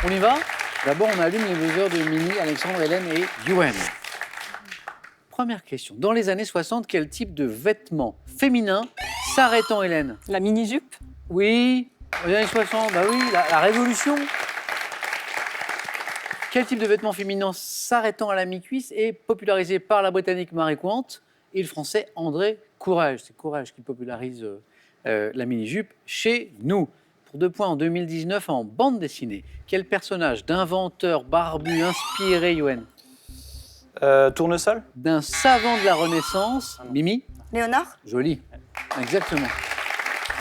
On y va? D'abord, on allume les buzzers de Mimi, Alexandre, Hélène et Yoann. Première question. Dans les années 60, quel type de vêtements féminins s'arrêtant, Hélène? La mini-jupe? Oui, dans les années 60, bah oui, la Révolution. Quel type de vêtements féminins s'arrêtant à la mi-cuisse est popularisé par la Britannique Marie Quant et le Français André Courage? C'est Courage qui popularise la mini-jupe chez nous. Pour 2 points en 2019 en bande dessinée. Quel personnage d'inventeur barbu inspiré, Yoann? Tournesol? D'un savant de la Renaissance, Mimi? Léonard? Joli, exactement.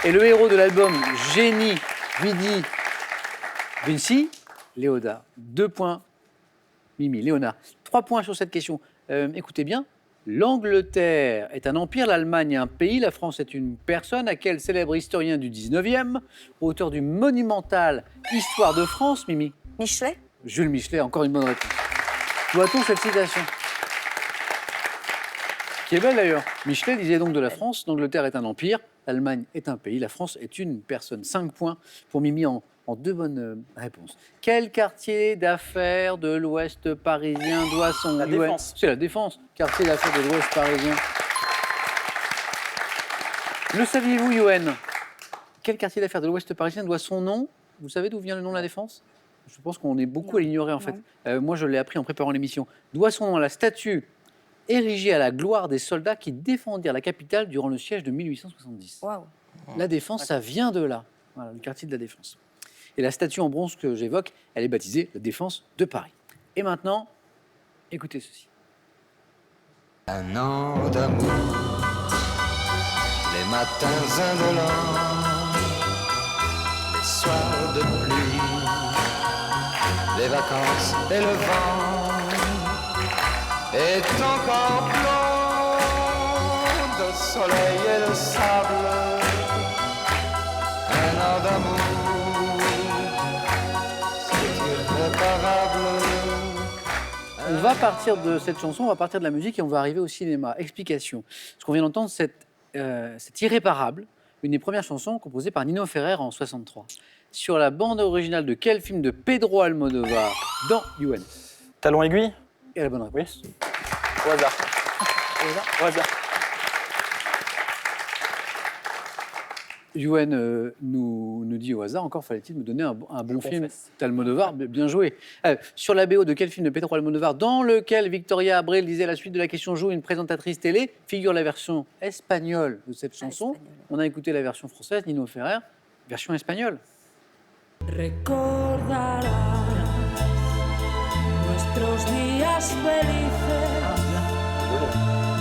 Et le héros de l'album Génie, Vidi, Vinci, Léonard. 2 points, Mimi, Léonard. 3 points sur cette question. Écoutez bien, l'Angleterre est un empire, l'Allemagne un pays, la France est une personne. À quel célèbre historien du 19e, auteur du monumental Histoire de France, Mimi? Michelet? Jules Michelet, encore une bonne réponse. Doit-on cette citation? Qui est belle d'ailleurs. Michelet disait donc de la France, l'Angleterre est un empire, l'Allemagne est un pays, la France est une personne. 5 points pour Mimi en 2 bonnes réponses. Quel quartier d'affaires de l'Ouest parisien doit son... La Défense. C'est la Défense, quartier d'affaires de l'Ouest parisien. Le saviez-vous, Yoann? Quel quartier d'affaires de l'Ouest parisien doit son nom? Vous savez d'où vient le nom de la Défense? Je pense qu'on est beaucoup à l'ignorer en fait. Moi, je l'ai appris en préparant l'émission. Doit son nom à la statue érigée à la gloire des soldats qui défendirent la capitale durant le siège de 1870. Waouh. La Défense, ça vient de là. Voilà, le quartier de la Défense. Et la statue en bronze que j'évoque, elle est baptisée la Défense de Paris. Et maintenant, écoutez ceci. Un an d'amour, les matins indolents, les soirs de pluie, les vacances et le vent, est encore plein de soleil et de sable. Un an d'amour, c'est irréparable. On va partir de cette chanson, on va partir de la musique et on va arriver au cinéma. Explication. Ce qu'on vient d'entendre, c'est Irréparable, une des premières chansons composées par Nino Ferrer en 63. Sur la bande originale de quel film de Pedro Almodovar dans UN? Talon aiguille? Et la bonne réponse. Oui. Au hasard. Au hasard. UN nous dit au hasard, encore fallait-il me donner un bon film confesse. d'Almodovar, bien joué. Sur la BO de quel film de Pedro Almodovar, dans lequel Victoria Abril disait la suite de la question joue une présentatrice télé, figure la version espagnole de cette chanson. On a écouté la version française, Nino Ferrer, version espagnole. Recordarás nuestros días felices.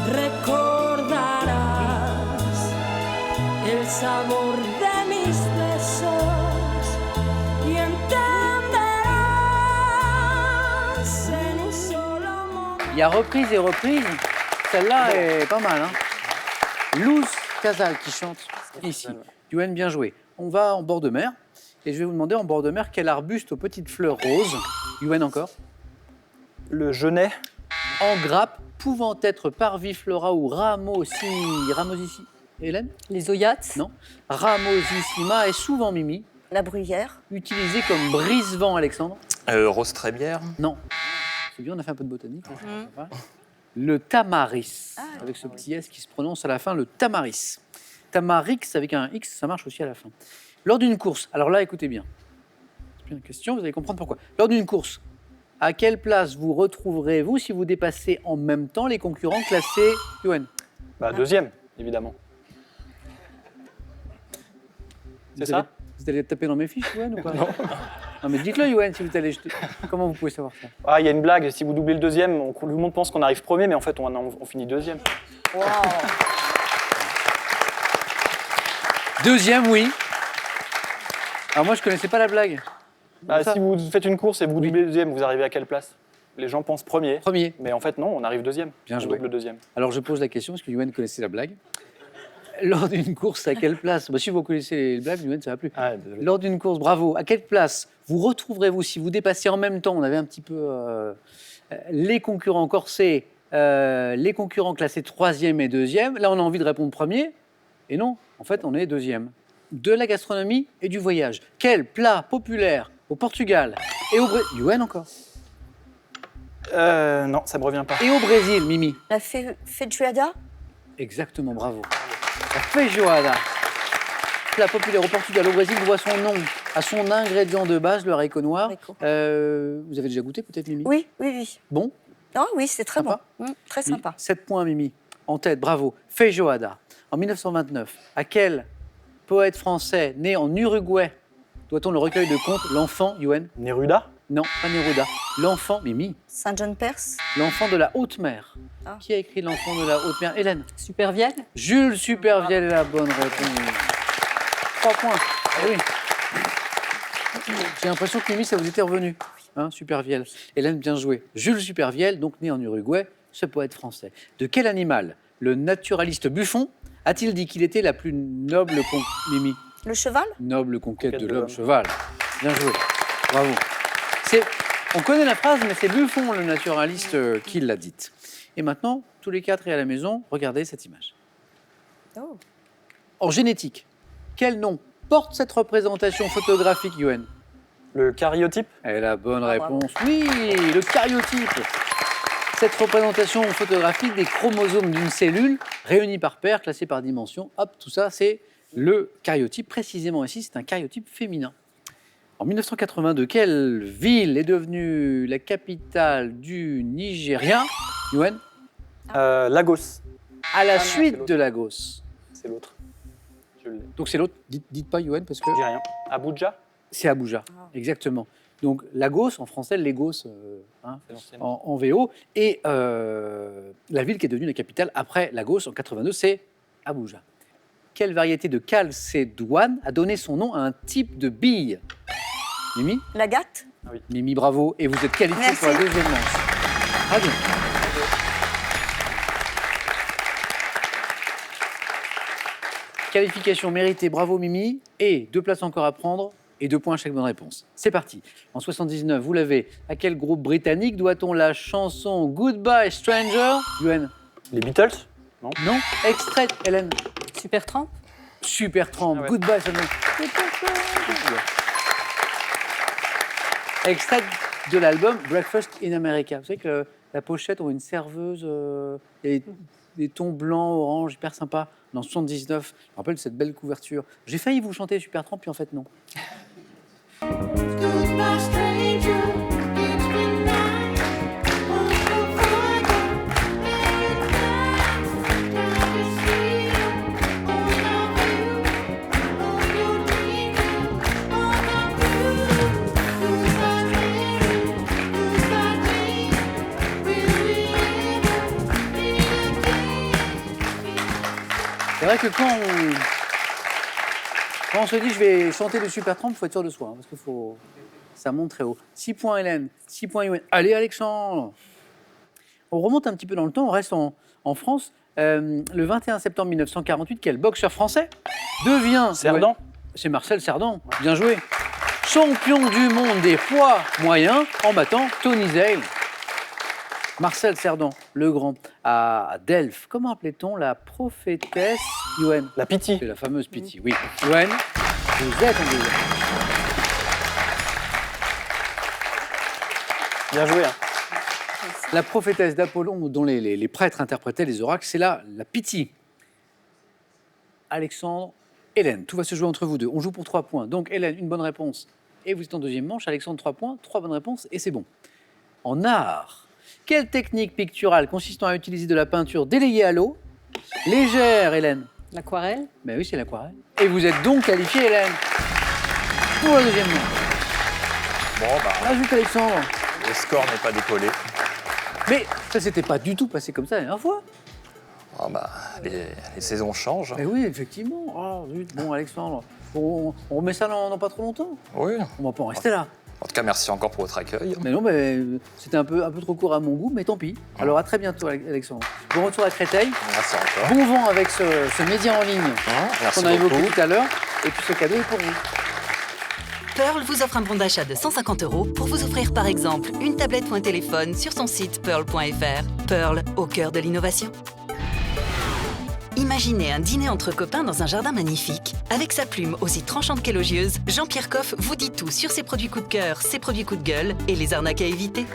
Recordarás el sabor de mis besos y entenderás en un solo momento. Il y a reprise et reprise. Celle-là est pas mal. Hein. Luz Casal qui chante ici. UN, bien joué. On va en bord de mer. Et je vais vous demander en bord de mer quel arbuste aux petites fleurs roses. UN encore. Le genêt? En grappe, pouvant être parviflora ou ramosissima. Hélène? Les oyates? Non. Ramosissima est souvent Mimi. La bruyère? Utilisé comme brise-vent, Alexandre. Rose trébière? Non. C'est bien, on a fait un peu de botanique. Le tamaris, avec ce petit S qui se prononce à la fin, le tamaris. Tamarix avec un X, ça marche aussi à la fin. Lors d'une course, alors là, écoutez bien. C'est bien une question, vous allez comprendre pourquoi. Lors d'une course, à quelle place vous retrouverez-vous si vous dépassez en même temps les concurrents classés, Yoann? Deuxième, évidemment. C'est ça? Vous allez taper dans mes fiches, Yoann, ou pas? Non, mais dites-le, Yoann, si vous allez jeter. Comment vous pouvez savoir ça? Ah, il y a une blague, si vous doublez le deuxième, tout le monde pense qu'on arrive premier, mais en fait, on finit deuxième. Waouh. Deuxième, oui. Alors moi, je connaissais pas la blague. Si vous faites une course et vous doublez le deuxième, vous arrivez à quelle place? Les gens pensent premier. Premier. Mais en fait, non, on arrive deuxième. Bien on joué. double deuxième. Alors je pose la question, parce que Yoann connaissait la blague. Lors d'une course, à quelle place? Si vous connaissez les blagues, Yoann, ça va plus. Ah, désolé. Lors d'une course, bravo. À quelle place vous retrouverez-vous si vous dépassez en même temps? On avait un petit peu les concurrents corsés, les concurrents classés 3e et 2e. Là, on a envie de répondre premier. Et non, en fait, on est 2e. De la gastronomie et du voyage. Quel plat populaire au Portugal Et au Brésil, Yuen encore. Non, ça me revient pas. Et au Brésil, Mimi. La feijoada. Exactement, bravo. La feijoada. Plat populaire au Portugal, au Brésil, doit son nom à son ingrédient de base, le haricot noir. Haricot. Vous avez déjà goûté peut-être, Mimi? Oui, oui, oui. Bon, Ah oui, c'est très Sympa. bon. Très sympa. 7 points, Mimi. En tête, bravo. Feijoada. En 1929, à quel poète français né en Uruguay doit-on le recueil de contes L'Enfant, Yuen? Neruda? Non, pas Neruda. L'Enfant, Mimi. Saint John Perse. L'Enfant de la Haute Mer. Ah. Qui a écrit L'Enfant de la Haute Mer? Hélène. Supervielle. Jules Supervielle est la bonne réponse. 3 points. Eh oui. J'ai l'impression que Mimi, ça vous était revenu. Hein, Supervielle. Hélène, bien joué. Jules Supervielle, donc né en Uruguay, ce poète français. De quel animal le naturaliste Buffon a-t-il dit qu'il était la plus noble Mimi? Le cheval. Noble conquête de de l'homme, l'homme. cheval. Bien joué. Bravo. On connaît la phrase, mais c'est Buffon, le naturaliste, qui l'a dite. Et maintenant, tous les 4 et à la maison, regardez cette image. Oh. En génétique, quel nom porte cette représentation photographique, Yuen? Le cariotype? Et la bonne Ah, bravo. réponse, oui, le cariotype. Cette représentation photographique des chromosomes d'une cellule, réunis par paire, classés par dimension, hop, tout ça, c'est le cariotype. Précisément ici, c'est un cariotype féminin. En 1982, quelle ville est devenue la capitale du Nigeria, Yuen? Lagos. À la non, c'est suite l'autre. de Lagos. C'est l'autre. Je l'ai. Donc c'est l'autre, dites pas Yuen, parce que Je dis rien. Abuja? c'est Abuja, exactement. Donc Lagos, en français, Lagos, hein, C'est l'ancienne. en VO. Et la ville qui est devenue la capitale après Lagos, en 82, c'est Abuja. Quelle variété de calcédoine a donné son nom à un type de bille? Mimi? La gâte. Mimi, bravo. Et vous êtes qualifiée Merci. pour la deuxième manche. Très bien. Qualification méritée, bravo Mimi. Et 2 places encore à prendre et 2 points à chaque bonne réponse. C'est parti. En 79, vous l'avez. À quel groupe britannique doit-on la chanson Goodbye Stranger? Yuen? Les Beatles? Non. Non. Extrait, Hélène. Supertramp. Supertramp. Ah ouais. Goodbye Stranger. Extrait de l'album Breakfast in America. Vous savez que la pochette, on voit une serveuse, et des tons blancs, orange, hyper sympa. En 79, je me rappelle cette belle couverture. J'ai failli vous chanter Supertramp, puis en fait non. Goodbye, stranger. It's been nice. Won't you forget? Now you see all of you, all your dreams, all of you. Goodbye, stranger. Goodbye, dream. Will we ever meet again? C'est vrai que quand on se dit je vais chanter le Supertramp, il faut être sûr de soi, hein, parce que ça monte très haut. 6 points Hélène, 6 points Yuen. Allez Alexandre. On remonte un petit peu dans le temps, on reste en France. Le 21 septembre 1948, quel boxeur français devient... Cerdan? Ouais, c'est Marcel Cerdan, bien joué. Champion du monde des poids moyens en battant Tony Zale. Marcel Cerdan, le grand, à Delphes. Comment appelait-on la prophétesse Yuen? La Pity? C'est la fameuse Pity, oui. Yuen, vous êtes en deuxième. Bien joué. Hein. La prophétesse d'Apollon, dont les prêtres interprétaient les oracles, c'est là la Pity. Alexandre, Hélène, tout va se jouer entre vous deux. On joue pour 3 points. Donc Hélène, une bonne réponse. Et vous êtes en deuxième manche. Alexandre, 3 points, 3 bonnes réponses et c'est bon. En art, quelle technique picturale consistant à utiliser de la peinture délayée à l'eau, légère, Hélène? L'aquarelle. Ben oui, c'est l'aquarelle. Et vous êtes donc qualifiée, Hélène, pour la deuxième manche. Bon, bah, Ajoute Alexandre. le score n'est pas décollé. Mais ça s'était pas du tout passé comme ça la dernière fois. Ah bah, les saisons changent. Ben oui, effectivement. Oh, zut. Bon, Alexandre, on remet ça dans pas trop longtemps. Oui. On va pas en rester là. En tout cas, merci encore pour votre accueil. Mais non, mais c'était un peu trop court à mon goût, mais tant pis. Alors à très bientôt, Alexandre. Bon retour à Créteil. Merci encore. Bon vent avec ce média en ligne Merci qu'on a évoqué beaucoup. tout à l'heure. Et puis ce cadeau est pour vous. Pearl vous offre un bon d'achat de 150 € pour vous offrir par exemple une tablette ou un téléphone sur son site pearl.fr. Pearl, au cœur de l'innovation. Imaginez un dîner entre copains dans un jardin magnifique. Avec sa plume aussi tranchante qu'élogieuse, Jean-Pierre Coff vous dit tout sur ses produits coup de cœur, ses produits coup de gueule et les arnaques à éviter.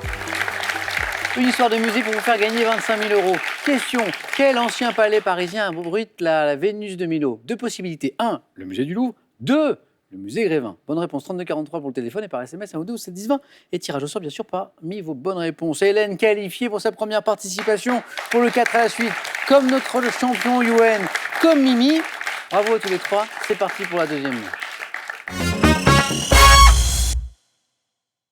Une histoire de musée pour vous faire gagner 25 000 euros. Question, quel ancien palais parisien abrite la Vénus de Milo? Deux possibilités. 1, le musée du Louvre. 2, le musée Grévin. Bonne réponse, 3243 pour le téléphone et par SMS, 1 ou 2 7 10 20. Et tirage au sort, bien sûr, parmi vos bonnes réponses. Hélène qualifiée pour sa première participation pour le 4 à la suite. Comme notre champion Yoann, comme Mimi. Bravo à tous les trois. C'est parti pour la deuxième manche.